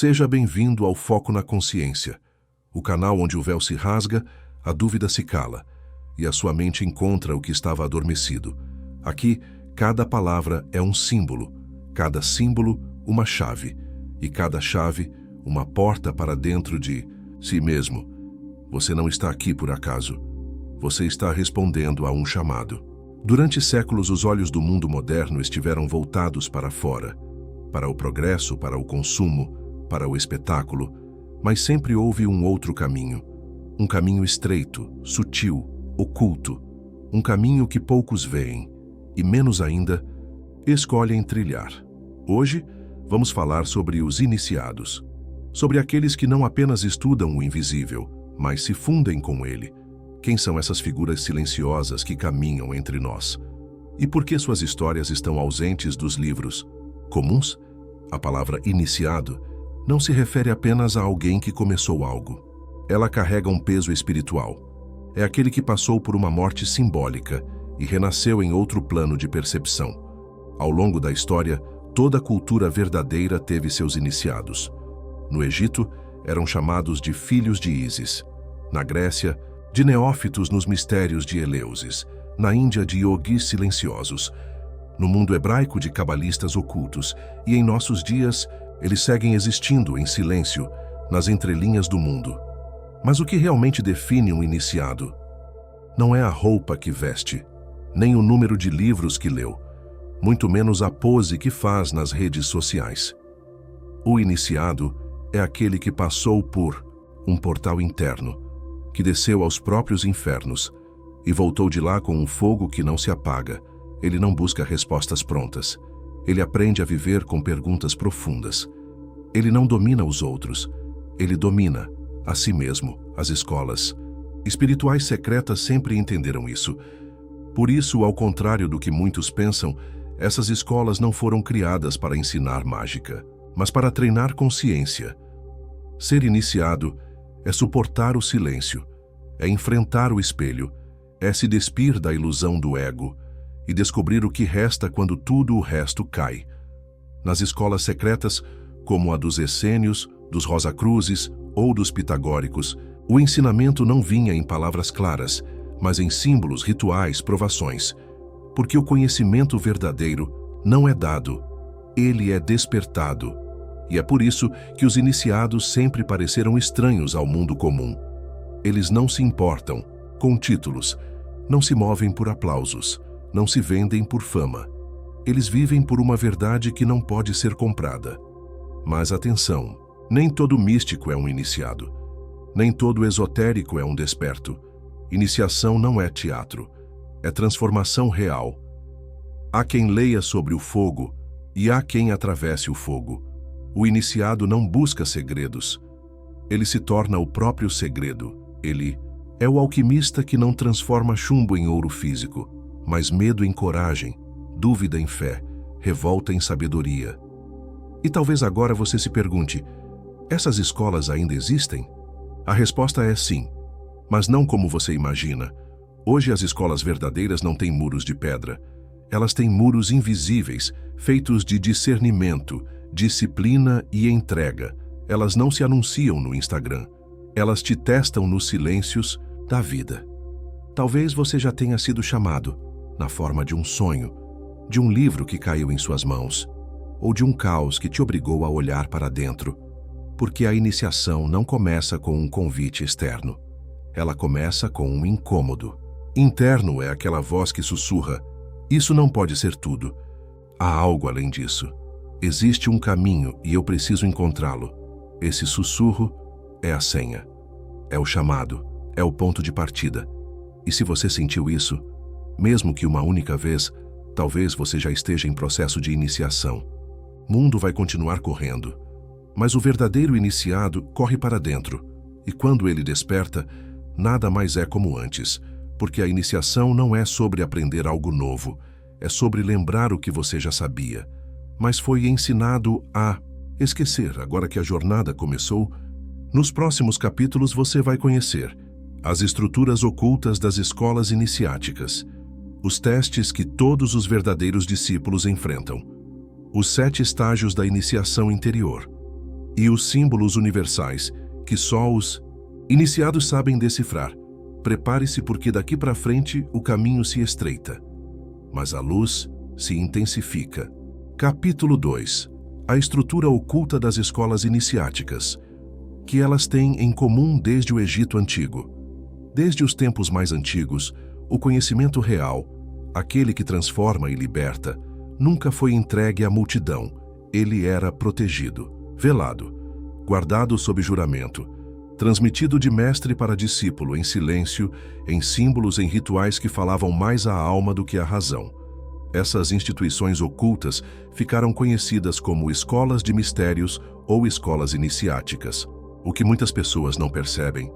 Seja bem-vindo ao Foco na Consciência, o canal onde o véu se rasga, a dúvida se cala e a sua mente encontra o que estava adormecido. Aqui, cada palavra é um símbolo, cada símbolo uma chave e cada chave uma porta para dentro de si mesmo. Você não está aqui por acaso. Você está respondendo a um chamado. Durante séculos, os olhos do mundo moderno estiveram voltados para fora, para o progresso, para o consumo, para o espetáculo, mas sempre houve um outro caminho. Um caminho estreito, sutil, oculto. Um caminho que poucos veem, e menos ainda, escolhem trilhar. Hoje, vamos falar sobre os iniciados. Sobre aqueles que não apenas estudam o invisível, mas se fundem com ele. Quem são essas figuras silenciosas que caminham entre nós? E por que suas histórias estão ausentes dos livros comuns? A palavra iniciado não se refere apenas a alguém que começou algo. Ela carrega um peso espiritual. É aquele que passou por uma morte simbólica e renasceu em outro plano de percepção. Ao longo da história, toda cultura verdadeira teve seus iniciados. No Egito, eram chamados de filhos de Ísis. Na Grécia, de neófitos nos mistérios de Eleusis. Na Índia, de yogis silenciosos. No mundo hebraico, de cabalistas ocultos. E em nossos dias, eles seguem existindo em silêncio, nas entrelinhas do mundo. Mas o que realmente define um iniciado? Não é a roupa que veste, nem o número de livros que leu, muito menos a pose que faz nas redes sociais. O iniciado é aquele que passou por um portal interno, que desceu aos próprios infernos e voltou de lá com um fogo que não se apaga. Ele não busca respostas prontas. Ele aprende a viver com perguntas profundas. Ele não domina os outros. Ele domina a si mesmo, as escolas. Espirituais secretas sempre entenderam isso. Por isso, ao contrário do que muitos pensam, essas escolas não foram criadas para ensinar mágica, mas para treinar consciência. Ser iniciado é suportar o silêncio, é enfrentar o espelho, é se despir da ilusão do ego e descobrir o que resta quando tudo o resto cai. Nas escolas secretas, como a dos essênios, dos Rosacruzes ou dos pitagóricos, o ensinamento não vinha em palavras claras, mas em símbolos, rituais, provações. Porque o conhecimento verdadeiro não é dado, ele é despertado. E é por isso que os iniciados sempre pareceram estranhos ao mundo comum. Eles não se importam com títulos, não se movem por aplausos, não se vendem por fama. Eles vivem por uma verdade que não pode ser comprada. Mas atenção, nem todo místico é um iniciado. Nem todo esotérico é um desperto. Iniciação não é teatro, é transformação real. Há quem leia sobre o fogo e há quem atravesse o fogo. O iniciado não busca segredos. Ele se torna o próprio segredo. Ele é o alquimista que não transforma chumbo em ouro físico, mas medo em coragem, dúvida em fé, revolta em sabedoria. E talvez agora você se pergunte, essas escolas ainda existem? A resposta é sim, mas não como você imagina. Hoje as escolas verdadeiras não têm muros de pedra. Elas têm muros invisíveis, feitos de discernimento, disciplina e entrega. Elas não se anunciam no Instagram. Elas te testam nos silêncios da vida. Talvez você já tenha sido chamado, na forma de um sonho, de um livro que caiu em suas mãos, ou de um caos que te obrigou a olhar para dentro, porque a iniciação não começa com um convite externo. Ela começa com um incômodo. Interno é aquela voz que sussurra, isso não pode ser tudo. Há algo além disso. Existe um caminho e eu preciso encontrá-lo. Esse sussurro é a senha. É o chamado. É o ponto de partida. E se você sentiu isso, mesmo que uma única vez, talvez você já esteja em processo de iniciação. O mundo vai continuar correndo. Mas o verdadeiro iniciado corre para dentro. E quando ele desperta, nada mais é como antes. Porque a iniciação não é sobre aprender algo novo. É sobre lembrar o que você já sabia. Mas foi ensinado a esquecer. Agora que a jornada começou, nos próximos capítulos você vai conhecer as estruturas ocultas das escolas iniciáticas, os testes que todos os verdadeiros discípulos enfrentam, os 7 estágios da iniciação interior, e os símbolos universais, que só os iniciados sabem decifrar. Prepare-se, porque daqui para frente o caminho se estreita, mas a luz se intensifica. Capítulo 2. A estrutura oculta das escolas iniciáticas, que elas têm em comum desde o Egito Antigo. Desde os tempos mais antigos, o conhecimento real, aquele que transforma e liberta, nunca foi entregue à multidão. Ele era protegido, velado, guardado sob juramento, transmitido de mestre para discípulo em silêncio, em símbolos, em rituais que falavam mais à alma do que à razão. Essas instituições ocultas ficaram conhecidas como escolas de mistérios ou escolas iniciáticas. O que muitas pessoas não percebem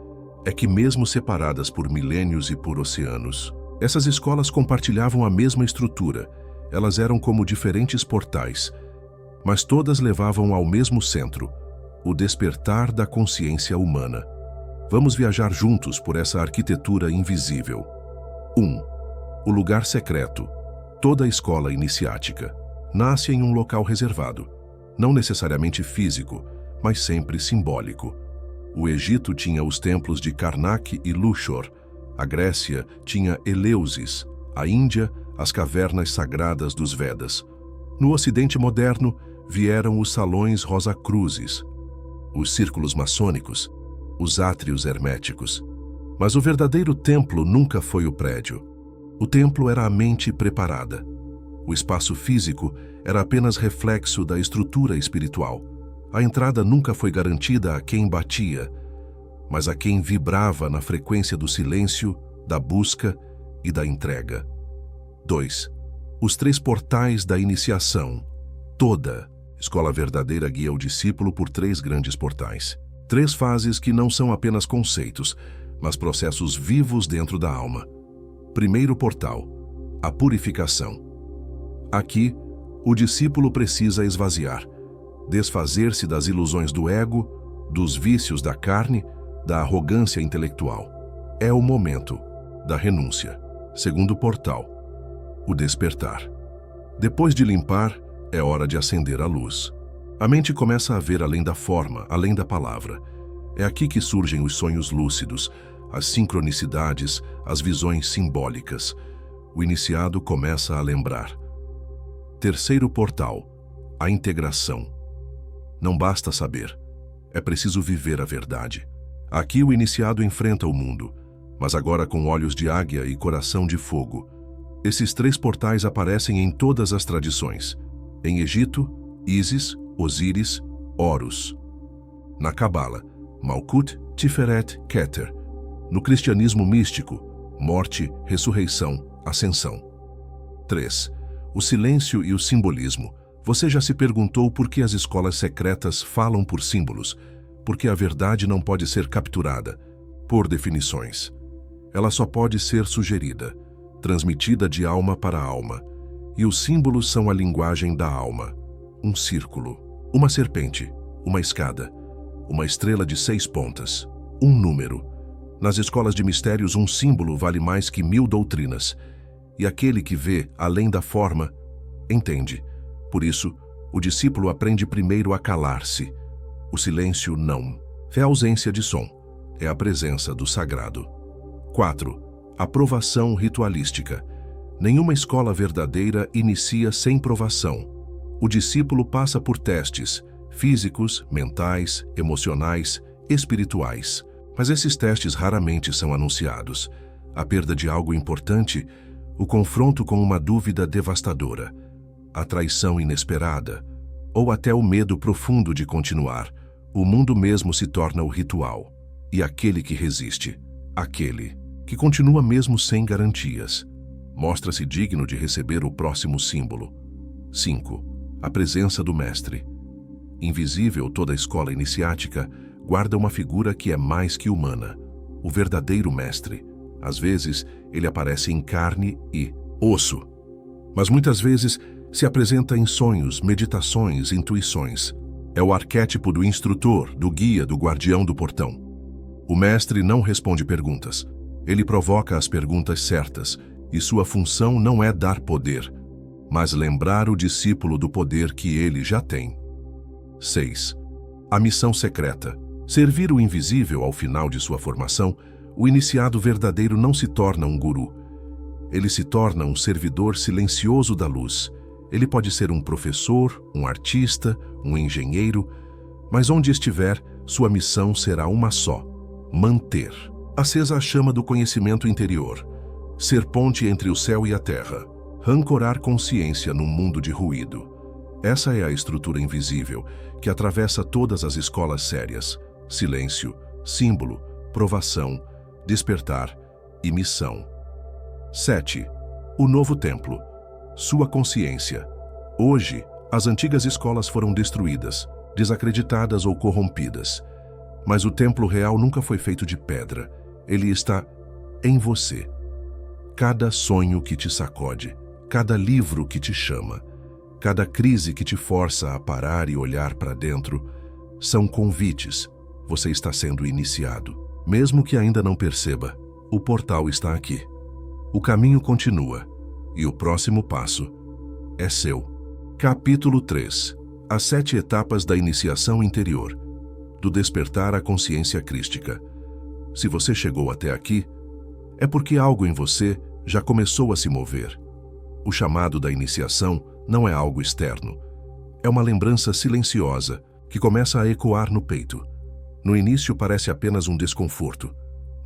é que, mesmo separadas por milênios e por oceanos, essas escolas compartilhavam a mesma estrutura. Elas eram como diferentes portais, mas todas levavam ao mesmo centro, o despertar da consciência humana. Vamos viajar juntos por essa arquitetura invisível. 1. O lugar secreto. Toda escola iniciática nasce em um local reservado, não necessariamente físico, mas sempre simbólico. O Egito tinha os templos de Karnak e Luxor, a Grécia tinha Eleusis, a Índia, as cavernas sagradas dos Vedas. No Ocidente moderno, vieram os salões Rosacruzes, os círculos maçônicos, os átrios herméticos. Mas o verdadeiro templo nunca foi o prédio. O templo era a mente preparada. O espaço físico era apenas reflexo da estrutura espiritual. A entrada nunca foi garantida a quem batia, mas a quem vibrava na frequência do silêncio, da busca e da entrega. 2. Os 3 portais da iniciação. Toda escola verdadeira guia o discípulo por 3 grandes portais. 3 fases que não são apenas conceitos, mas processos vivos dentro da alma. Primeiro portal, a purificação. Aqui, o discípulo precisa esvaziar, desfazer-se das ilusões do ego, dos vícios da carne, da arrogância intelectual. É o momento da renúncia. Segundo portal, o despertar. Depois de limpar, é hora de acender a luz. A mente começa a ver além da forma, além da palavra. É aqui que surgem os sonhos lúcidos, as sincronicidades, as visões simbólicas. O iniciado começa a lembrar. Terceiro portal, a integração. Não basta saber, é preciso viver a verdade. Aqui o iniciado enfrenta o mundo, mas agora com olhos de águia e coração de fogo. Esses 3 portais aparecem em todas as tradições. Em Egito, Ísis, Osíris, Horus. Na Cabala, Malkut, Tiferet, Keter. No cristianismo místico, morte, ressurreição, ascensão. 3. O silêncio e o simbolismo. Você já se perguntou por que as escolas secretas falam por símbolos? Porque a verdade não pode ser capturada por definições. Ela só pode ser sugerida, transmitida de alma para alma. E os símbolos são a linguagem da alma. Um círculo, uma serpente, uma escada, uma estrela de 6 pontas, um número. Nas escolas de mistérios, um símbolo vale mais que 1000 doutrinas. E aquele que vê além da forma, entende. Por isso, o discípulo aprende primeiro a calar-se. O silêncio não. É a ausência de som. É a presença do sagrado. 4. A provação ritualística. Nenhuma escola verdadeira inicia sem provação. O discípulo passa por testes físicos, mentais, emocionais, espirituais. Mas esses testes raramente são anunciados. A perda de algo importante, o confronto com uma dúvida devastadora, a traição inesperada, ou até o medo profundo de continuar. O mundo mesmo se torna o ritual. E aquele que resiste, aquele que continua mesmo sem garantias, mostra-se digno de receber o próximo símbolo. 5. A presença do mestre. Invisível, toda a escola iniciática guarda uma figura que é mais que humana, o verdadeiro mestre. Às vezes, ele aparece em carne e osso, mas muitas vezes se apresenta em sonhos, meditações, intuições. É o arquétipo do instrutor, do guia, do guardião do portão. O mestre não responde perguntas. Ele provoca as perguntas certas, e sua função não é dar poder, mas lembrar o discípulo do poder que ele já tem. 6. A missão secreta. Servir o invisível ao final de sua formação, o iniciado verdadeiro não se torna um guru. Ele se torna um servidor silencioso da luz. Ele pode ser um professor, um artista, um engenheiro, mas onde estiver, sua missão será uma só: manter acesa a chama do conhecimento interior, ser ponte entre o céu e a terra, ancorar consciência num mundo de ruído. Essa é a estrutura invisível que atravessa todas as escolas sérias: silêncio, símbolo, provação, despertar e missão. 7. O novo templo. Sua consciência. Hoje, as antigas escolas foram destruídas, desacreditadas ou corrompidas. Mas o templo real nunca foi feito de pedra. Ele está em você. Cada sonho que te sacode, cada livro que te chama, cada crise que te força a parar e olhar para dentro, são convites. Você está sendo iniciado. Mesmo que ainda não perceba, o portal está aqui. O caminho continua, e o próximo passo é seu. Capítulo 3. As 7 etapas da iniciação interior, do despertar à consciência crística. Se você chegou até aqui, é porque algo em você já começou a se mover. O chamado da iniciação não é algo externo. É uma lembrança silenciosa que começa a ecoar no peito. No início parece apenas um desconforto,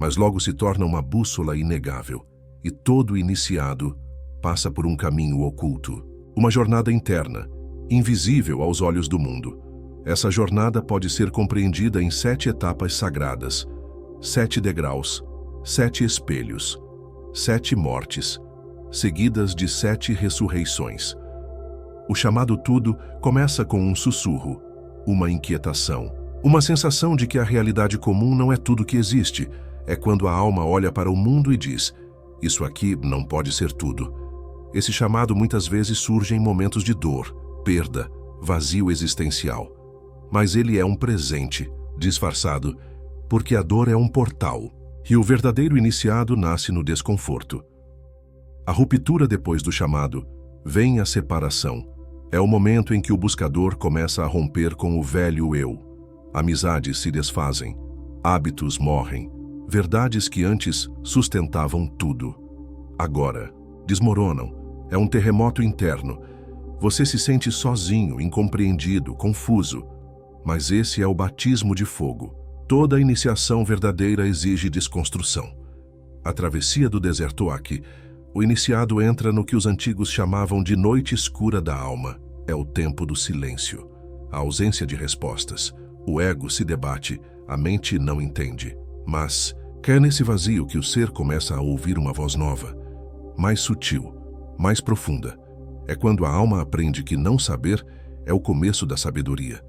mas logo se torna uma bússola inegável. E todo iniciado passa por um caminho oculto, uma jornada interna, invisível aos olhos do mundo. Essa jornada pode ser compreendida em 7 etapas sagradas, 7 degraus, 7 espelhos, 7 mortes, seguidas de 7 ressurreições. O chamado tudo começa com um sussurro, uma inquietação, uma sensação de que a realidade comum não é tudo que existe. É quando a alma olha para o mundo e diz: isso aqui não pode ser tudo. Esse chamado muitas vezes surge em momentos de dor, perda, vazio existencial. Mas ele é um presente, disfarçado, porque a dor é um portal, e o verdadeiro iniciado nasce no desconforto. A ruptura depois do chamado, vem a separação. É o momento em que o buscador começa a romper com o velho eu. Amizades se desfazem, hábitos morrem, verdades que antes sustentavam tudo, agora desmoronam. É um terremoto interno. Você se sente sozinho, incompreendido, confuso. Mas esse é o batismo de fogo. Toda iniciação verdadeira exige desconstrução. A travessia do deserto Aqui, o iniciado entra no que os antigos chamavam de noite escura da alma. É o tempo do silêncio, a ausência de respostas. O ego se debate, a mente não entende. Mas é nesse vazio que o ser começa a ouvir uma voz nova, mais sutil, mais profunda. É quando a alma aprende que não saber é o começo da sabedoria.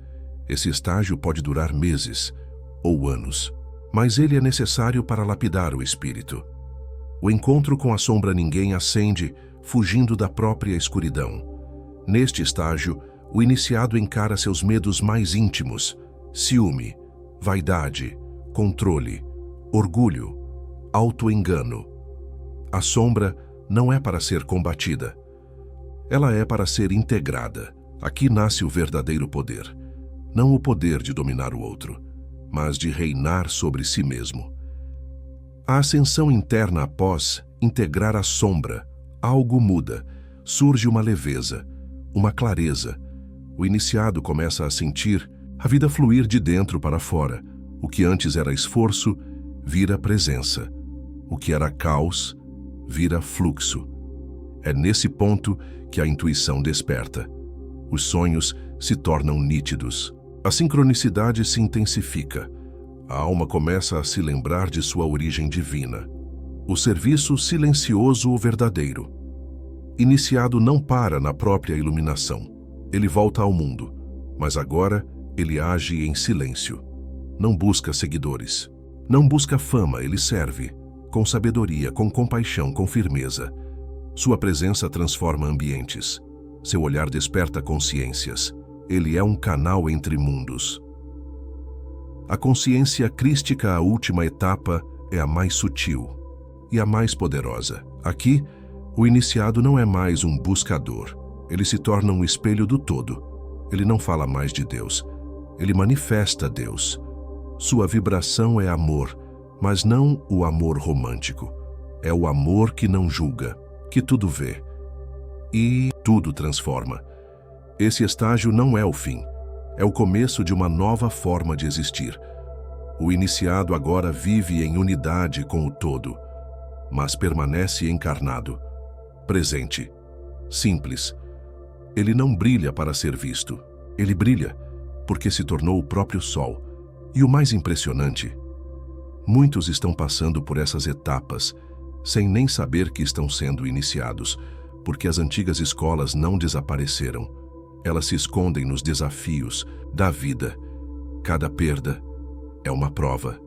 Esse estágio pode durar meses ou anos, mas ele é necessário para lapidar o espírito. O encontro com a sombra ninguém acende, fugindo da própria escuridão. Neste estágio, o iniciado encara seus medos mais íntimos: ciúme, vaidade, controle, orgulho, auto-engano. A sombra não é para ser combatida. Ela é para ser integrada. Aqui nasce o verdadeiro poder. Não o poder de dominar o outro, mas de reinar sobre si mesmo. A ascensão interna após integrar a sombra, algo muda, surge uma leveza, uma clareza. O iniciado começa a sentir a vida fluir de dentro para fora. O que antes era esforço, vira presença. O que era caos, vira fluxo. É nesse ponto que a intuição desperta. Os sonhos se tornam nítidos. A sincronicidade se intensifica. A alma começa a se lembrar de sua origem divina. O serviço silencioso ou verdadeiro. Iniciado não para na própria iluminação. Ele volta ao mundo, mas agora ele age em silêncio. Não busca seguidores. Não busca fama, ele serve. Com sabedoria, com compaixão, com firmeza. Sua presença transforma ambientes. Seu olhar desperta consciências. Ele é um canal entre mundos. A consciência crística, a última etapa, é a mais sutil e a mais poderosa. Aqui, o iniciado não é mais um buscador. Ele se torna um espelho do todo. Ele não fala mais de Deus. Ele manifesta Deus. Sua vibração é amor, mas não o amor romântico. É o amor que não julga, que tudo vê e tudo transforma. Esse estágio não é o fim, é o começo de uma nova forma de existir. O iniciado agora vive em unidade com o todo, mas permanece encarnado, presente, simples. Ele não brilha para ser visto, ele brilha porque se tornou o próprio sol. E o mais impressionante, muitos estão passando por essas etapas sem nem saber que estão sendo iniciados, porque as antigas escolas não desapareceram. Elas se escondem nos desafios da vida. Cada perda é uma prova,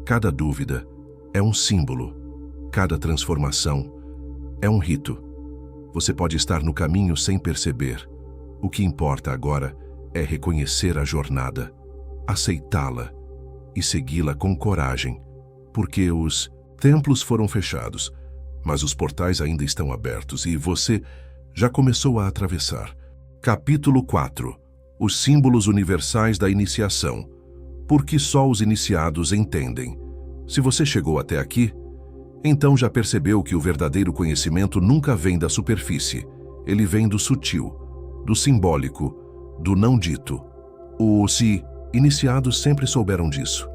cada dúvida é um símbolo, cada transformação é um rito. Você pode estar no caminho sem perceber. O que importa agora é reconhecer a jornada, aceitá-la e segui-la com coragem, porque os templos foram fechados, mas os portais ainda estão abertos e você já começou a atravessar. Capítulo 4. Os símbolos universais da iniciação. Porque só os iniciados entendem. Se você chegou até aqui, então já percebeu que o verdadeiro conhecimento nunca vem da superfície. Ele vem do sutil, do simbólico, do não dito. Os iniciados sempre souberam disso.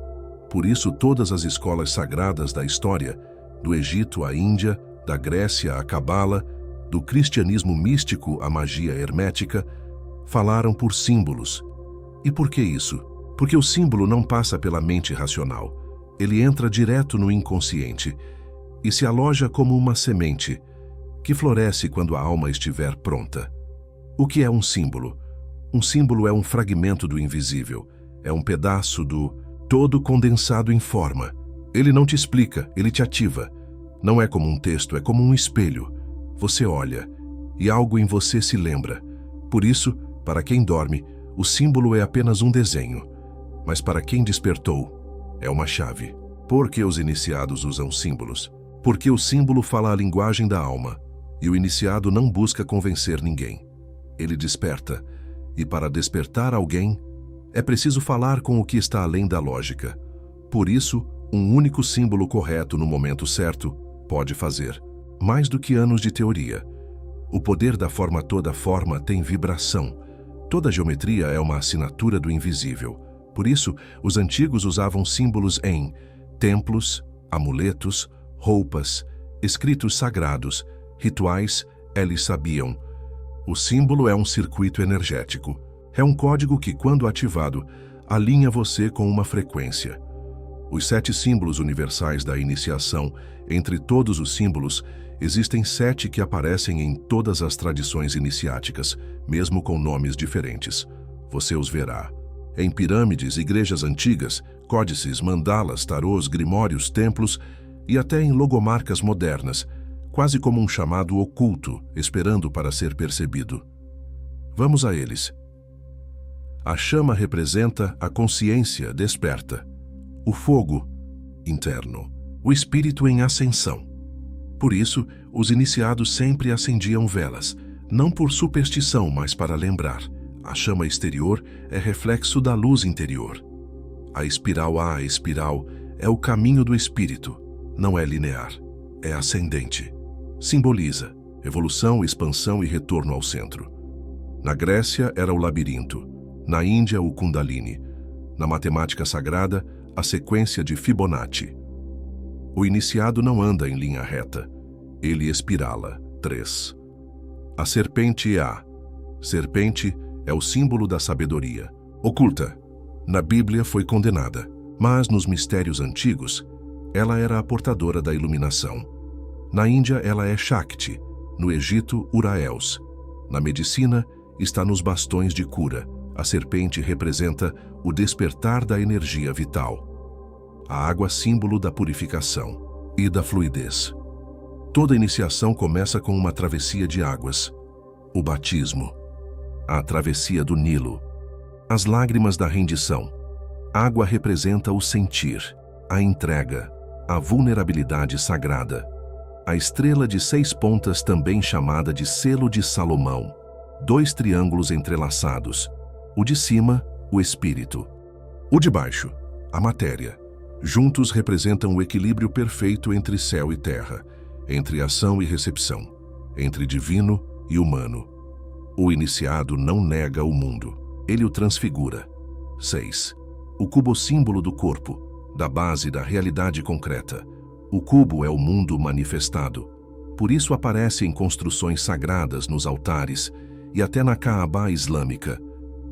Por isso todas as escolas sagradas da história, do Egito à Índia, da Grécia à Cabala, do cristianismo místico à magia hermética, falaram por símbolos. E por que isso? Porque o símbolo não passa pela mente racional. Ele entra direto no inconsciente e se aloja como uma semente que floresce quando a alma estiver pronta. O que é um símbolo? Um símbolo é um fragmento do invisível, é um pedaço do todo condensado em forma. Ele não te explica, ele te ativa. Não é como um texto, é como um espelho. Você olha e algo em você se lembra. Por isso, para quem dorme, o símbolo é apenas um desenho. Mas para quem despertou, é uma chave. Por que os iniciados usam símbolos? Porque o símbolo fala a linguagem da alma, e o iniciado não busca convencer ninguém. Ele desperta, e para despertar alguém, é preciso falar com o que está além da lógica. Por isso, um único símbolo correto no momento certo pode fazer mais do que anos de teoria. O poder da forma, toda forma tem vibração. Toda geometria é uma assinatura do invisível. Por isso, os antigos usavam símbolos em templos, amuletos, roupas, escritos sagrados, rituais. Eles sabiam. O símbolo é um circuito energético. É um código que, quando ativado, alinha você com uma frequência. Os 7 símbolos universais da iniciação, entre todos os símbolos, existem 7 que aparecem em todas as tradições iniciáticas, mesmo com nomes diferentes. Você os verá em pirâmides, igrejas antigas, códices, mandalas, tarôs, grimórios, templos e até em logomarcas modernas, quase como um chamado oculto, esperando para ser percebido. Vamos a eles. A chama representa a consciência desperta. O fogo, interno. O espírito em ascensão. Por isso, os iniciados sempre acendiam velas, não por superstição, mas para lembrar. A chama exterior é reflexo da luz interior. A espiral é o caminho do espírito, não é linear, é ascendente. Simboliza evolução, expansão e retorno ao centro. Na Grécia era o labirinto, na Índia o Kundalini, na matemática sagrada a sequência de Fibonacci. O iniciado não anda em linha reta, ele espirala. 3. A serpente serpente é o símbolo da sabedoria. Oculta. Na Bíblia foi condenada, mas nos mistérios antigos, ela era a portadora da iluminação. Na Índia ela é Shakti, no Egito Uraels. Na medicina está nos bastões de cura. A serpente representa o despertar da energia vital. A água símbolo da purificação e da fluidez. Toda iniciação começa com uma travessia de águas. O batismo, a travessia do Nilo, as lágrimas da rendição. Água representa o sentir, a entrega, a vulnerabilidade sagrada. A estrela de 6 pontas, também chamada de selo de Salomão. 2 triângulos entrelaçados. O de cima, o espírito. O de baixo, a matéria. Juntos representam o equilíbrio perfeito entre céu e terra, entre ação e recepção, entre divino e humano. O iniciado não nega o mundo, ele o transfigura. 6. O cubo símbolo do corpo, da base da realidade concreta. O cubo é o mundo manifestado. Por isso aparece em construções sagradas nos altares e até na Kaabá islâmica.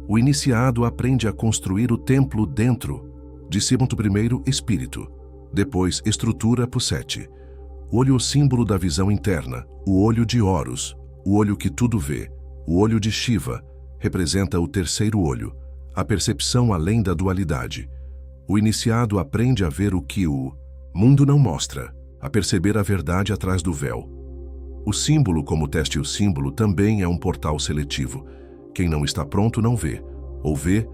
O iniciado aprende a construir o templo dentro. Discípulo primeiro, espírito. Depois, estrutura por 7. Olho, símbolo da visão interna. O olho de Horus, o olho que tudo vê. O olho de Shiva representa o terceiro olho, a percepção além da dualidade. O iniciado aprende a ver o que o mundo não mostra, a perceber a verdade atrás do véu. O símbolo, como teste o símbolo, também é um portal seletivo. Quem não está pronto não vê, ou vê,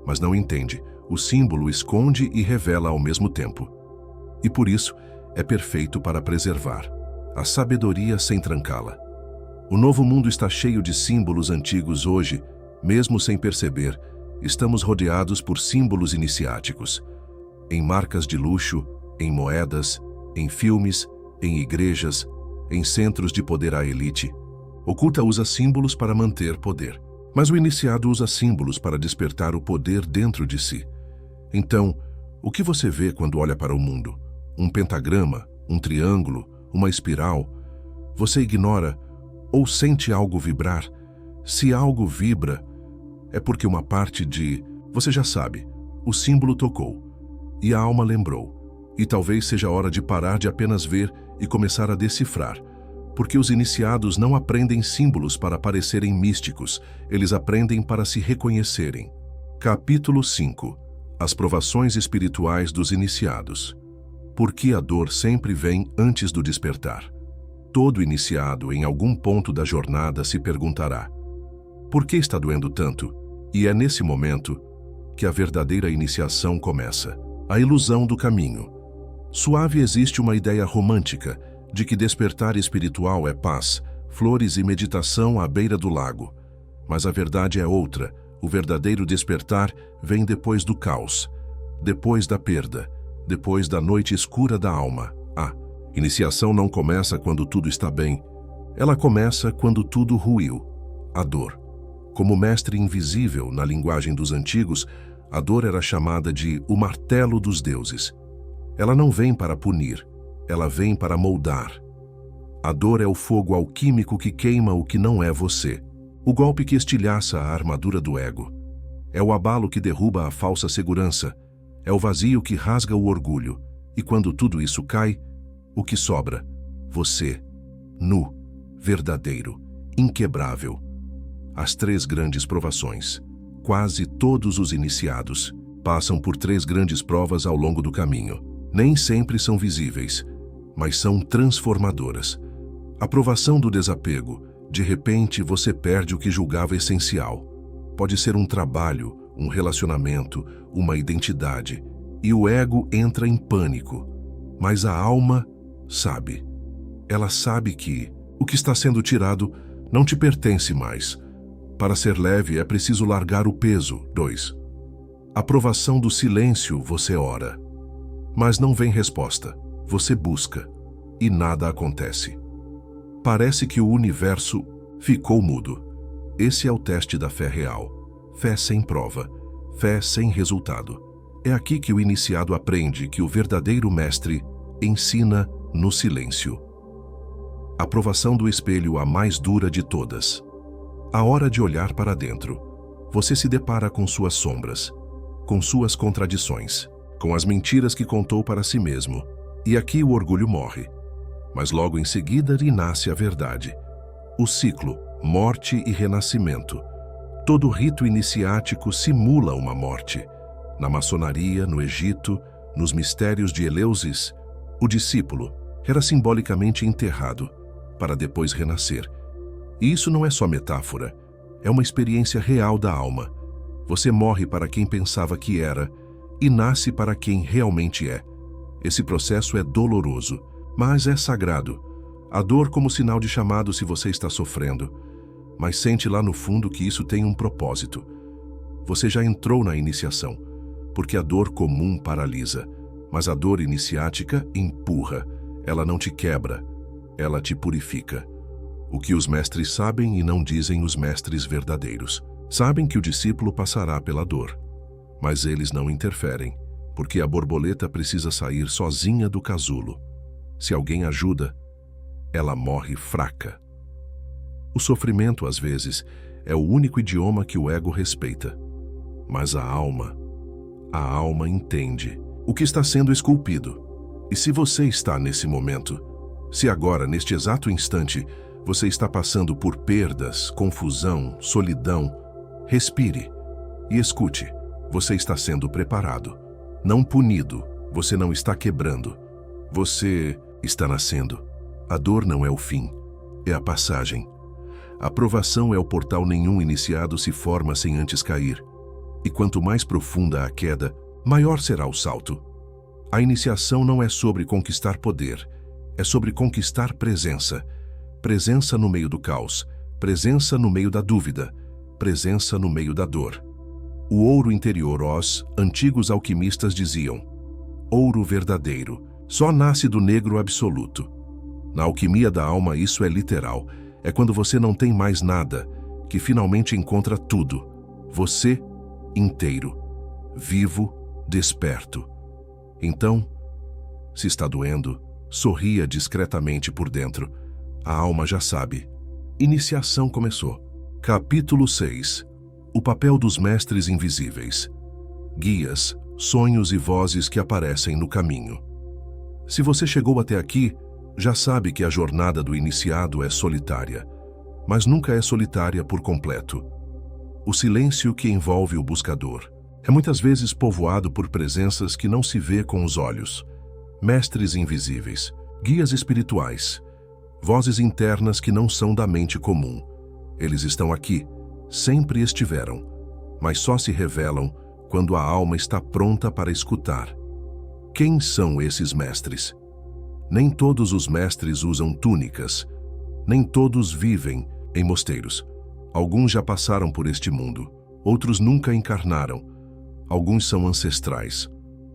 mas não entende. O símbolo esconde e revela ao mesmo tempo. E por isso, é perfeito para preservar a sabedoria sem trancá-la. O novo mundo está cheio de símbolos antigos hoje, mesmo sem perceber, estamos rodeados por símbolos iniciáticos. Em marcas de luxo, em moedas, em filmes, em igrejas, em centros de poder à elite. O culto usa símbolos para manter poder, mas o iniciado usa símbolos para despertar o poder dentro de si. Então, o que você vê quando olha para o mundo? Um pentagrama, um triângulo, uma espiral? Você ignora ou sente algo vibrar? Se algo vibra, é porque uma parte de... Você já sabe, o símbolo tocou, e a alma lembrou. E talvez seja a hora de parar de apenas ver e começar a decifrar, porque os iniciados não aprendem símbolos para parecerem místicos, eles aprendem para se reconhecerem. Capítulo 5. As provações espirituais dos iniciados. Por que a dor sempre vem antes do despertar? Todo iniciado, em algum ponto da jornada, se perguntará: por que está doendo tanto? E é nesse momento que a verdadeira iniciação começa. A ilusão do caminho. Suave existe uma ideia romântica de que despertar espiritual é paz, flores e meditação à beira do lago. Mas a verdade é outra. O verdadeiro despertar vem depois do caos, depois da perda, depois da noite escura da alma. A iniciação não começa quando tudo está bem. Ela começa quando tudo ruiu. A dor. Como mestre invisível na linguagem dos antigos, a dor era chamada de o martelo dos deuses. Ela não vem para punir, ela vem para moldar. A dor é o fogo alquímico que queima o que não é você. O golpe que estilhaça a armadura do ego. É o abalo que derruba a falsa segurança. É o vazio que rasga o orgulho. E quando tudo isso cai, o que sobra? Você, nu, verdadeiro, inquebrável. As 3 grandes provações. Quase todos os iniciados passam por 3 grandes provas ao longo do caminho. Nem sempre são visíveis, mas são transformadoras. A provação do desapego. De repente, você perde o que julgava essencial. Pode ser um trabalho, um relacionamento, uma identidade. E o ego entra em pânico. Mas a alma sabe. Ela sabe que o que está sendo tirado não te pertence mais. Para ser leve, é preciso largar o peso. 2. A provação do silêncio, você ora. Mas não vem resposta. Você busca. E nada acontece. Parece que o universo ficou mudo. Esse é o teste da fé real. Fé sem prova. Fé sem resultado. É aqui que o iniciado aprende que o verdadeiro mestre ensina no silêncio. A provação do espelho, a mais dura de todas. A hora de olhar para dentro. Você se depara com suas sombras, com suas contradições, com as mentiras que contou para si mesmo. E aqui o orgulho morre. Mas logo em seguida renasce a verdade. O ciclo, morte e renascimento. Todo rito iniciático simula uma morte. Na maçonaria, no Egito, nos mistérios de Eleusis, o discípulo era simbolicamente enterrado, para depois renascer. E isso não é só metáfora, é uma experiência real da alma. Você morre para quem pensava que era e nasce para quem realmente é. Esse processo é doloroso, mas é sagrado. A dor como sinal de chamado se você está sofrendo, mas sente lá no fundo que isso tem um propósito. Você já entrou na iniciação, porque a dor comum paralisa, mas a dor iniciática empurra. Ela não te quebra, ela te purifica. O que os mestres sabem e não dizem os mestres verdadeiros. Sabem que o discípulo passará pela dor, mas eles não interferem, porque a borboleta precisa sair sozinha do casulo. Se alguém ajuda, ela morre fraca. O sofrimento, às vezes, é o único idioma que o ego respeita. Mas a alma entende o que está sendo esculpido. E se você está nesse momento, se agora, neste exato instante, você está passando por perdas, confusão, solidão, respire e escute. Você está sendo preparado, não punido. Você não está quebrando. Você está nascendo. A dor não é o fim, é a passagem. A provação é o portal. Nenhum iniciado se forma sem antes cair. E quanto mais profunda a queda, maior será o salto. A iniciação não é sobre conquistar poder, é sobre conquistar presença. Presença no meio do caos, presença no meio da dúvida, presença no meio da dor. O ouro interior, os antigos alquimistas diziam, ouro verdadeiro, só nasce do negro absoluto. Na alquimia da alma isso é literal, é quando você não tem mais nada, que finalmente encontra tudo. Você inteiro, vivo, desperto. Então, se está doendo, sorria discretamente por dentro. A alma já sabe. Iniciação começou. Capítulo 6. O papel dos mestres invisíveis. Guias, sonhos e vozes que aparecem no caminho. Se você chegou até aqui, já sabe que a jornada do iniciado é solitária, mas nunca é solitária por completo. O silêncio que envolve o buscador é muitas vezes povoado por presenças que não se vê com os olhos. Mestres invisíveis, guias espirituais, vozes internas que não são da mente comum. Eles estão aqui, sempre estiveram, mas só se revelam quando a alma está pronta para escutar. Quem são esses mestres? Nem todos os mestres usam túnicas, nem todos vivem em mosteiros. Alguns já passaram por este mundo, outros nunca encarnaram. Alguns são ancestrais,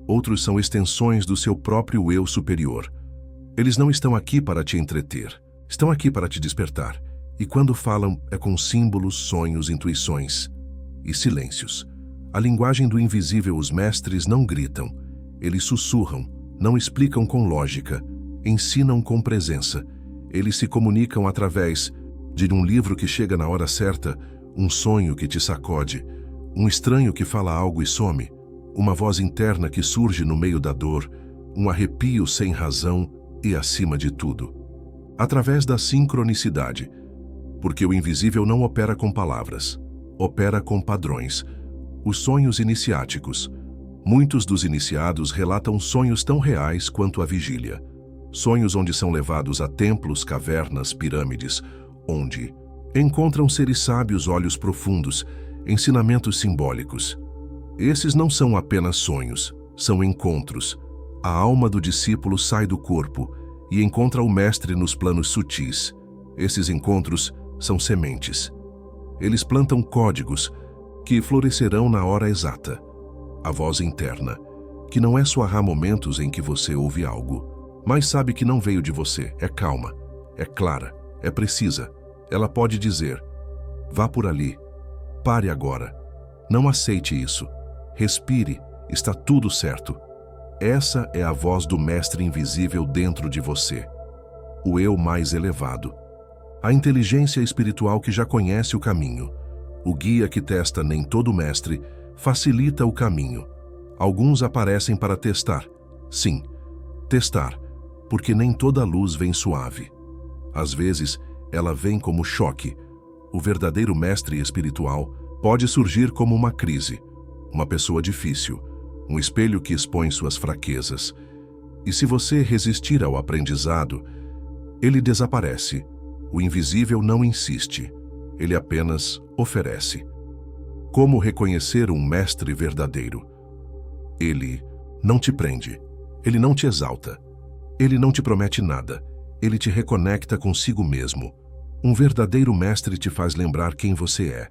outros são extensões do seu próprio eu superior. Eles não estão aqui para te entreter, estão aqui para te despertar. E quando falam, é com símbolos, sonhos, intuições e silêncios. A linguagem do invisível, os mestres não gritam, eles sussurram, não explicam com lógica, ensinam com presença. Eles se comunicam através de um livro que chega na hora certa, um sonho que te sacode, um estranho que fala algo e some, uma voz interna que surge no meio da dor, um arrepio sem razão e, acima de tudo, através da sincronicidade, porque o invisível não opera com palavras, opera com padrões. Os sonhos iniciáticos. Muitos dos iniciados relatam sonhos tão reais quanto a vigília. Sonhos onde são levados a templos, cavernas, pirâmides, onde encontram seres sábios, olhos profundos, ensinamentos simbólicos. Esses não são apenas sonhos, são encontros. A alma do discípulo sai do corpo e encontra o mestre nos planos sutis. Esses encontros são sementes. Eles plantam códigos que florescerão na hora exata. A voz interna, que não é só há momentos em que você ouve algo, mas sabe que não veio de você, é calma, é clara, é precisa. Ela pode dizer, vá por ali, pare agora, não aceite isso, respire, está tudo certo. Essa é a voz do mestre invisível dentro de você, o eu mais elevado. A inteligência espiritual que já conhece o caminho, o guia que testa nem todo mestre, facilita o caminho. Alguns aparecem para testar. Sim, testar, porque nem toda luz vem suave. Às vezes, ela vem como choque. O verdadeiro mestre espiritual pode surgir como uma crise, uma pessoa difícil, um espelho que expõe suas fraquezas. E se você resistir ao aprendizado, ele desaparece. O invisível não insiste, ele apenas oferece. Como reconhecer um mestre verdadeiro? Ele não te prende, ele não te exalta, ele não te promete nada, ele te reconecta consigo mesmo. Um verdadeiro mestre te faz lembrar quem você é,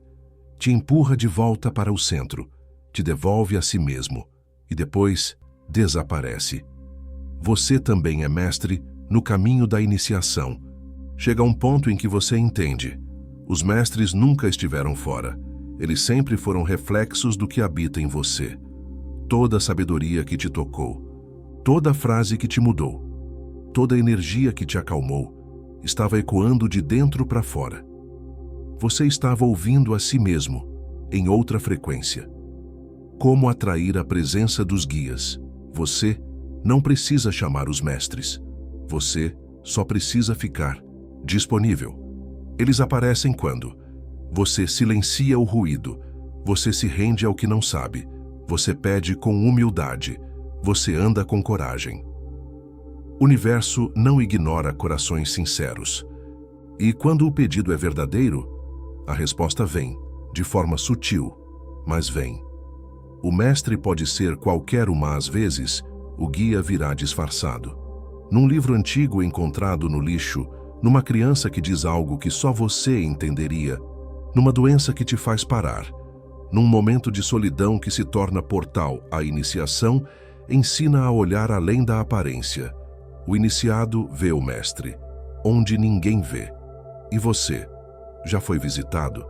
te empurra de volta para o centro, te devolve a si mesmo e depois desaparece. Você também é mestre no caminho da iniciação. Chega um ponto em que você entende. Os mestres nunca estiveram fora. Eles sempre foram reflexos do que habita em você. Toda a sabedoria que te tocou, toda a frase que te mudou, toda a energia que te acalmou, estava ecoando de dentro para fora. Você estava ouvindo a si mesmo, em outra frequência. Como atrair a presença dos guias? Você não precisa chamar os mestres. Você só precisa ficar disponível. Eles aparecem quando você silencia o ruído, você se rende ao que não sabe, você pede com humildade, você anda com coragem. O universo não ignora corações sinceros. E quando o pedido é verdadeiro, a resposta vem, de forma sutil, mas vem. O mestre pode ser qualquer uma às vezes, o guia virá disfarçado. Num livro antigo encontrado no lixo, numa criança que diz algo que só você entenderia, numa doença que te faz parar, num momento de solidão que se torna portal à iniciação, ensina a olhar além da aparência. O iniciado vê o mestre, onde ninguém vê. E você? Já foi visitado?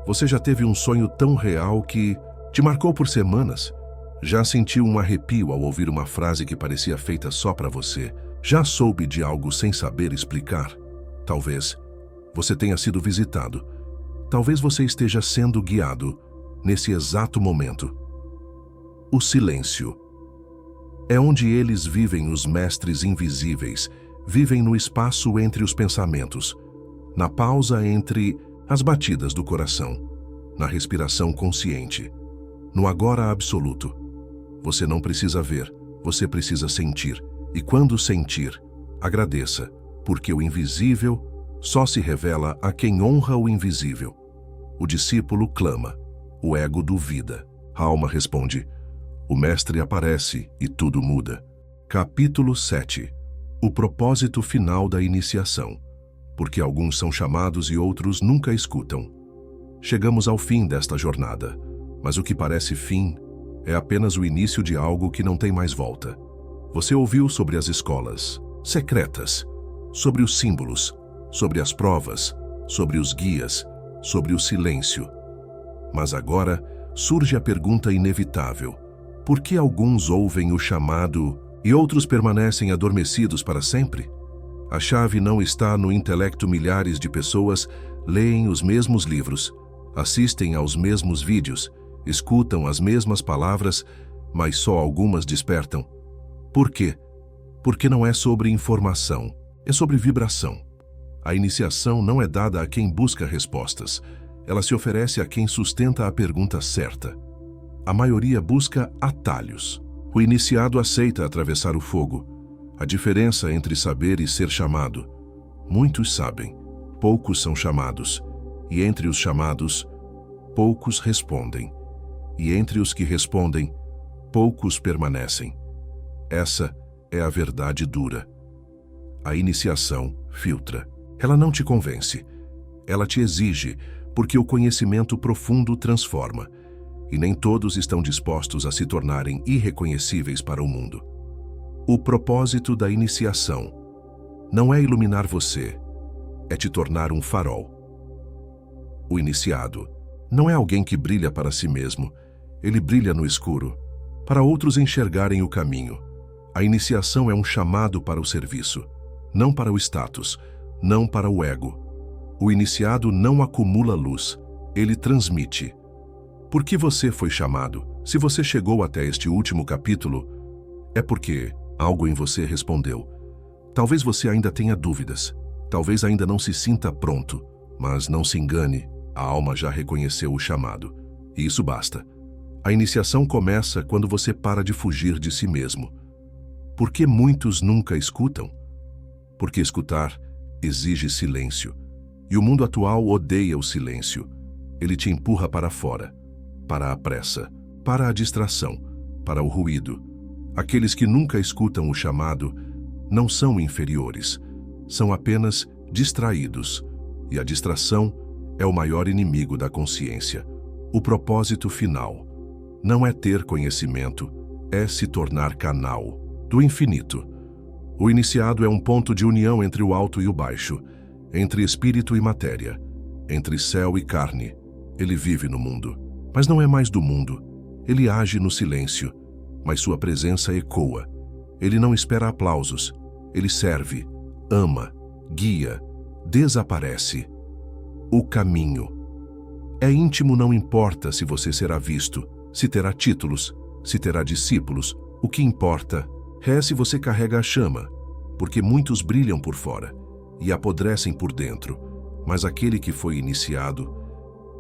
Você já teve um sonho tão real que te marcou por semanas? Já sentiu um arrepio ao ouvir uma frase que parecia feita só para você? Já soube de algo sem saber explicar? Talvez você tenha sido visitado. Talvez você esteja sendo guiado nesse exato momento. O silêncio. É onde eles vivem, os mestres invisíveis, vivem no espaço entre os pensamentos, na pausa entre as batidas do coração, na respiração consciente, no agora absoluto. Você não precisa ver, você precisa sentir. E quando sentir, agradeça, porque o invisível só se revela a quem honra o invisível. O discípulo clama, o ego duvida. A alma responde, o mestre aparece e tudo muda. Capítulo 7. O propósito final da iniciação. Porque alguns são chamados e outros nunca escutam. Chegamos ao fim desta jornada, mas o que parece fim é apenas o início de algo que não tem mais volta. Você ouviu sobre as escolas secretas, sobre os símbolos, sobre as provas, sobre os guias, sobre o silêncio. Mas agora surge a pergunta inevitável: por que alguns ouvem o chamado e outros permanecem adormecidos para sempre? A chave não está no intelecto. Milhares de pessoas leem os mesmos livros, assistem aos mesmos vídeos, escutam as mesmas palavras, mas só algumas despertam. Por quê? Porque não é sobre informação, é sobre vibração. A iniciação não é dada a quem busca respostas, ela se oferece a quem sustenta a pergunta certa. A maioria busca atalhos. O iniciado aceita atravessar o fogo. A diferença entre saber e ser chamado. Muitos sabem, poucos são chamados, e entre os chamados, poucos respondem, e entre os que respondem, poucos permanecem. Essa é a verdade dura. A iniciação filtra. Ela não te convence, ela te exige, porque o conhecimento profundo transforma, e nem todos estão dispostos a se tornarem irreconhecíveis para o mundo. O propósito da iniciação não é iluminar você, é te tornar um farol. O iniciado não é alguém que brilha para si mesmo, ele brilha no escuro, para outros enxergarem o caminho. A iniciação é um chamado para o serviço, não para o status, não para o ego. O iniciado não acumula luz, ele transmite. Por que você foi chamado? Se você chegou até este último capítulo, é porque algo em você respondeu. Talvez você ainda tenha dúvidas, talvez ainda não se sinta pronto, mas não se engane, a alma já reconheceu o chamado. E isso basta. A iniciação começa quando você para de fugir de si mesmo. Por que muitos nunca escutam? Porque escutar exige silêncio. E o mundo atual odeia o silêncio. Ele te empurra para fora, para a pressa, para a distração, para o ruído. Aqueles que nunca escutam o chamado não são inferiores, são apenas distraídos. E a distração é o maior inimigo da consciência. O propósito final não é ter conhecimento, é se tornar canal do infinito. O iniciado é um ponto de união entre o alto e o baixo, entre espírito e matéria, entre céu e carne. Ele vive no mundo, mas não é mais do mundo. Ele age no silêncio, mas sua presença ecoa. Ele não espera aplausos. Ele serve, ama, guia, desaparece. O caminho. É íntimo, não importa se você será visto, se terá títulos, se terá discípulos. O que importa é se você carrega a chama, porque muitos brilham por fora e apodrecem por dentro, mas aquele que foi iniciado,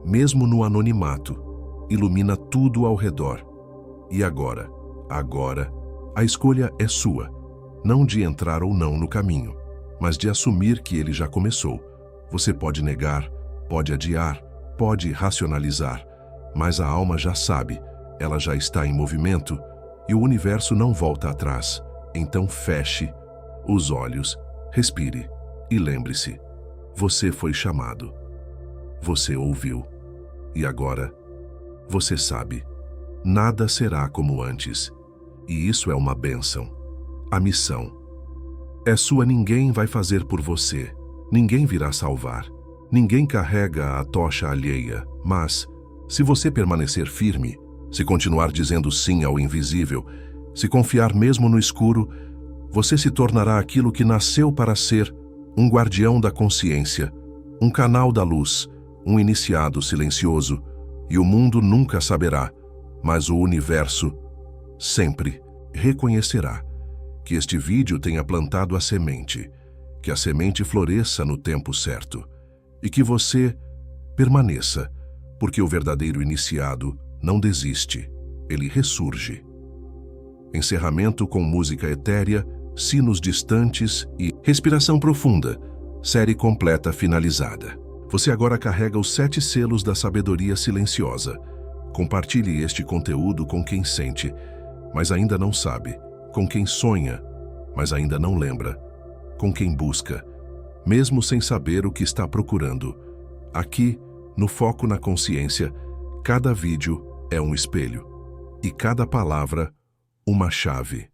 mesmo no anonimato, ilumina tudo ao redor. E agora, a escolha é sua, não de entrar ou não no caminho, mas de assumir que ele já começou. Você pode negar, pode adiar, pode racionalizar, mas a alma já sabe, ela já está em movimento e o universo não volta atrás. Então feche os olhos, respire e lembre-se, você foi chamado. Você ouviu. E agora, você sabe, nada será como antes. E isso é uma bênção. A missão é sua, ninguém vai fazer por você. Ninguém virá salvar. Ninguém carrega a tocha alheia. Mas, se você permanecer firme, se continuar dizendo sim ao invisível, se confiar mesmo no escuro, você se tornará aquilo que nasceu para ser: um guardião da consciência, um canal da luz, um iniciado silencioso. E o mundo nunca saberá, mas o universo sempre reconhecerá que este vídeo tenha plantado a semente, que a semente floresça no tempo certo e que você permaneça, porque o verdadeiro iniciado não desiste, ele ressurge. Encerramento com música etérea, sinos distantes e respiração profunda. Série completa finalizada. Você agora carrega os 7 selos da sabedoria silenciosa. Compartilhe este conteúdo com quem sente, mas ainda não sabe, com quem sonha, mas ainda não lembra, com quem busca, mesmo sem saber o que está procurando. Aqui, no Foco na Consciência, cada vídeo é um espelho e cada palavra uma chave.